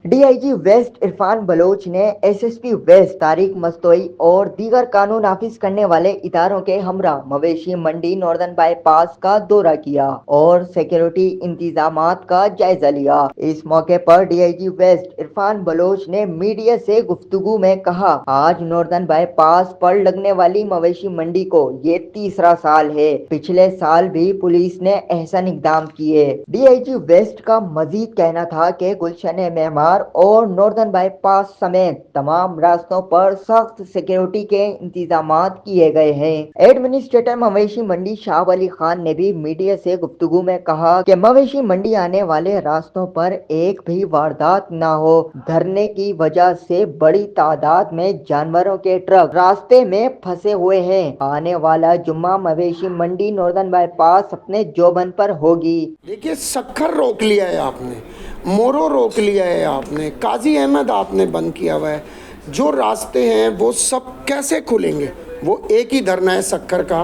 D I G west Irfan Baloch نے S S P west Tariq Mastoi اور دیگر قانون نافذ کرنے والے اداروں کے ہمراہ مویشی منڈی ناردرن بائی پاس کا دورہ کیا اور سیکیورٹی انتظامات کا جائزہ لیا۔ اس موقع پر D I G west Irfan Baloch نے میڈیا سے گفتگو میں کہا، آج ناردرن بائی پاس پر لگنے والی مویشی منڈی کو یہ تیسرا سال ہے۔ پچھلے سال بھی پولیس نے احسن اقدام کیے۔ ڈی آئی جی ویسٹ کا مزید کہنا تھا کہ گلشن معمار اور ناردرن بائی پاس سمیت تمام راستوں پر سخت سیکیورٹی کے انتظامات کیے گئے ہیں۔ ایڈمنسٹریٹر مویشی منڈی شاہ ولی خان نے بھی میڈیا سے گفتگو میں کہا کہ مویشی منڈی آنے والے راستوں پر ایک بھی واردات نہ ہو۔ دھرنے کی وجہ سے بڑی تعداد میں جانوروں کے ٹرک راستے میں پھنسے ہوئے ہیں۔ آنے والا جمعہ مویشی منڈی ناردرن بائی پاس اپنے جوبن پر ہوگی۔ دیکھیے، سکھر روک لیا ہے آپ نے، مورو روک لیا ہے آپ نے، قاضی احمد آپ نے بند کیا ہوا ہے۔ جو راستے ہیں وہ سب کیسے کھلیں گے؟ وہ ایک ہی دھرنا ہے سکھر کا،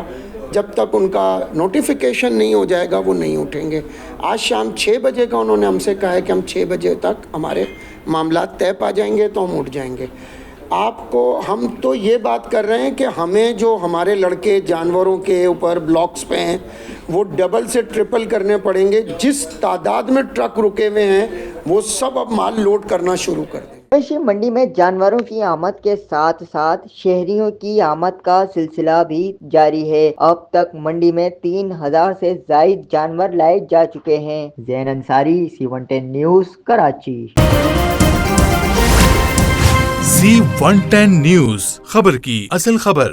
جب تک ان کا نوٹیفیکیشن نہیں ہو جائے گا وہ نہیں اٹھیں گے۔ آج شام 6 بجے کا انہوں نے ہم سے کہا ہے کہ ہم 6 بجے تک ہمارے معاملات طے پا جائیں گے تو ہم اٹھ جائیں گے۔ ہم تو یہ بات کر رہے ہیں کہ ہمیں جو ہمارے لڑکے جانوروں کے اوپر بلاکس پہ ہیں وہ ڈبل سے ٹرپل کرنے پڑیں گے۔ جس تعداد میں ٹرک رکے ہوئے ہیں وہ سب اب مال لوڈ کرنا شروع کر دیں۔ مویشی منڈی میں جانوروں کی آمد کے ساتھ ساتھ شہریوں کی آمد کا سلسلہ بھی جاری ہے۔ اب تک منڈی میں 3000 سے زائد جانور لائے جا چکے ہیں۔ Zain Ansari, C110 news, Karachi. C110 news, خبر کی اصل خبر۔